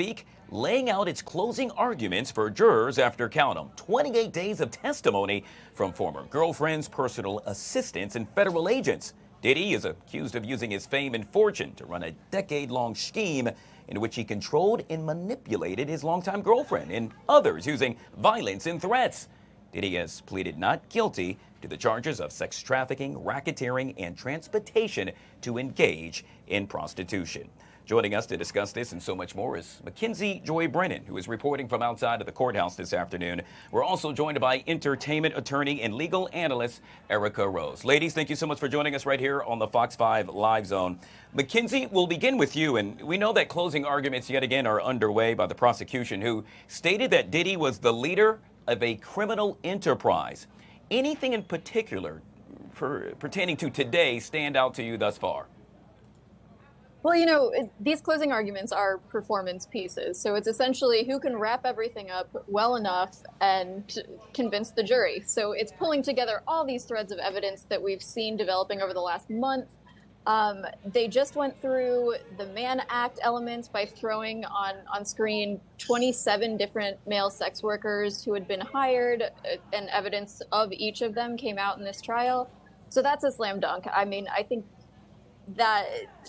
speak, laying out its closing arguments for jurors after, count 'em, 28 days of testimony from former girlfriends, personal assistants, and federal agents. Diddy is accused of using his fame and fortune to run a decade-long scheme in which he controlled and manipulated his longtime girlfriend and others using violence and threats. Diddy has pleaded not guilty to the charges of sex trafficking, racketeering, and transportation to engage in prostitution. Joining us to discuss this and so much more is Mackenzie Joy Brennan, who is reporting from outside of the courthouse this afternoon. We're also joined by entertainment attorney and legal analyst Erica Rose. Ladies, thank you so much for joining us right here on the Fox 5 Live Zone. Mackenzie, we'll begin with you, and we know that closing arguments yet again are underway by the prosecution, who stated that Diddy was the leader of a criminal enterprise. Anything in particular pertaining to today stand out to you thus far? Well, you know, these closing arguments are performance pieces. So it's essentially who can wrap everything up well enough and convince the jury. So it's pulling together all these threads of evidence that we've seen developing over the last month. They just went through the Mann Act elements by throwing on screen 27 different male sex workers who had been hired, and evidence of each of them came out in this trial. So that's a slam dunk. I mean, I think that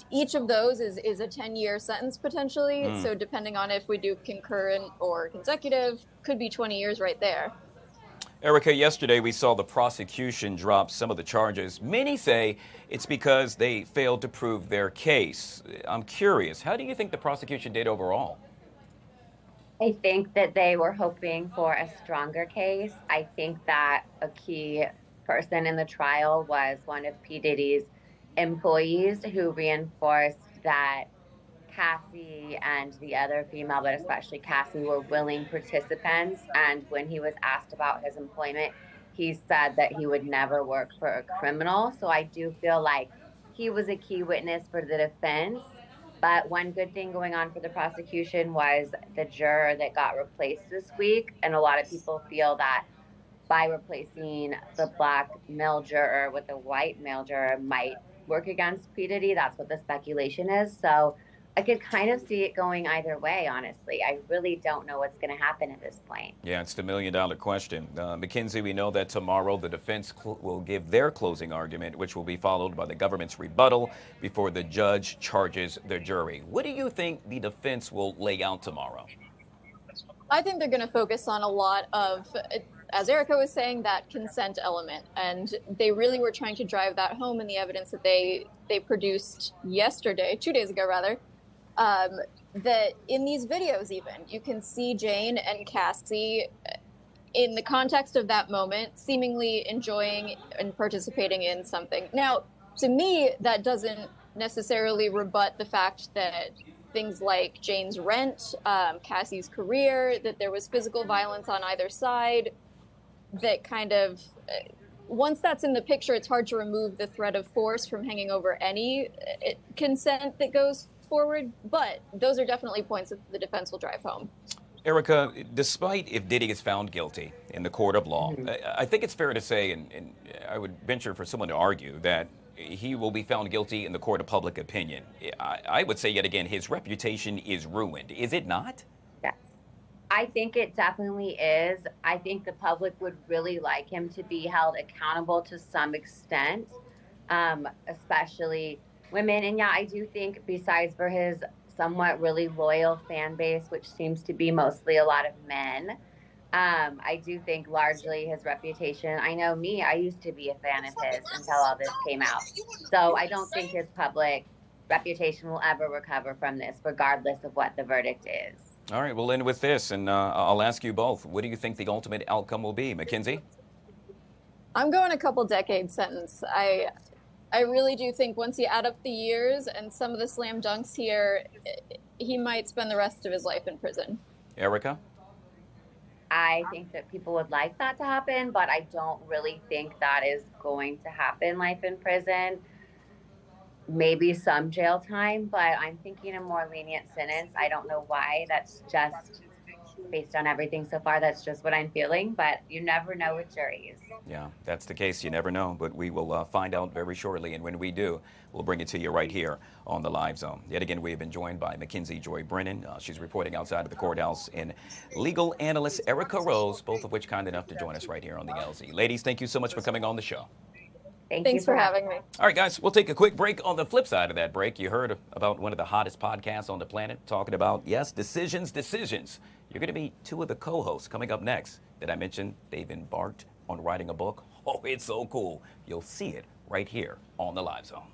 each of those is a 10-year sentence potentially. So depending on if we do concurrent or consecutive, could be 20 years right there. Erica, yesterday we saw the prosecution drop some of the charges. Many say it's because they failed to prove their case. I'm curious, how do you think the prosecution did overall? I think that they were hoping for a stronger case. I think that a key person in the trial was one of P. Diddy's employees who reinforced that Cassie and the other female, but especially Cassie, were willing participants. And when he was asked about his employment, he said that he would never work for a criminal. So I do feel like he was a key witness for the defense. But one good thing going on for the prosecution was the juror that got replaced this week. And a lot of people feel that by replacing the black male juror with a white male juror might work against P. Diddy. That's what the speculation is. So I could kind of see it going either way, honestly. I really don't know what's going to happen at this point. Yeah, it's the million-dollar question. Mackenzie, we know that tomorrow the defense will give their closing argument, which will be followed by the government's rebuttal before the judge charges the jury. What do you think the defense will lay out tomorrow? I think they're going to focus on a lot of, as Erica was saying, that consent element. And they really were trying to drive that home in the evidence that they produced yesterday, 2 days ago rather, that in these videos even, you can see Jane and Cassie in the context of that moment, seemingly enjoying and participating in something. Now, to me, that doesn't necessarily rebut the fact that things like Jane's rent, Cassie's career, that there was physical violence on either side, that kind of, once that's in the picture, it's hard to remove the threat of force from hanging over any consent that goes forward. But those are definitely points that the defense will drive home. Erica, despite if Diddy is found guilty in the court of law, I think it's fair to say, and I would venture for someone to argue, that he will be found guilty in the court of public opinion. I would say yet again, his reputation is ruined. Is it not? Yes, I think it definitely is. I think the public would really like him to be held accountable to some extent, especially women. And yeah, I do think besides for his somewhat really loyal fan base, which seems to be mostly a lot of men, I do think largely his reputation, I know me, I used to be a fan of his until all this came out. So I don't think his public reputation will ever recover from this, regardless of what the verdict is. All right, we'll end with this, and I'll ask you both. What do you think the ultimate outcome will be? Mackenzie? I'm going a couple decade sentence. I really do think once you add up the years and some of the slam dunks here, he might spend the rest of his life in prison. Erica? I think that people would like that to happen, but I don't really think that is going to happen, life in prison. Maybe some jail time, but I'm thinking a more lenient sentence. I don't know why. That's just based on everything so far, that's just what I'm feeling. But you never know with juries. Yeah, that's the case. You never know, but we will find out very shortly. And when we do, we'll bring it to you right here on the Live Zone. Yet again, we have been joined by Mackenzie Joy Brennan. She's reporting outside of the courthouse, and legal analyst Erica Rose, both of which kind enough to join us right here on the LZ. Ladies, thank you so much for coming on the show. Thanks for having me. All right, guys, we'll take a quick break. On the flip side of that break, you heard about one of the hottest podcasts on the planet talking about, yes, decisions. You're going to meet two of the co-hosts coming up next. Did I mention they've embarked on writing a book? Oh, it's so cool. You'll see it right here on the Live Zone.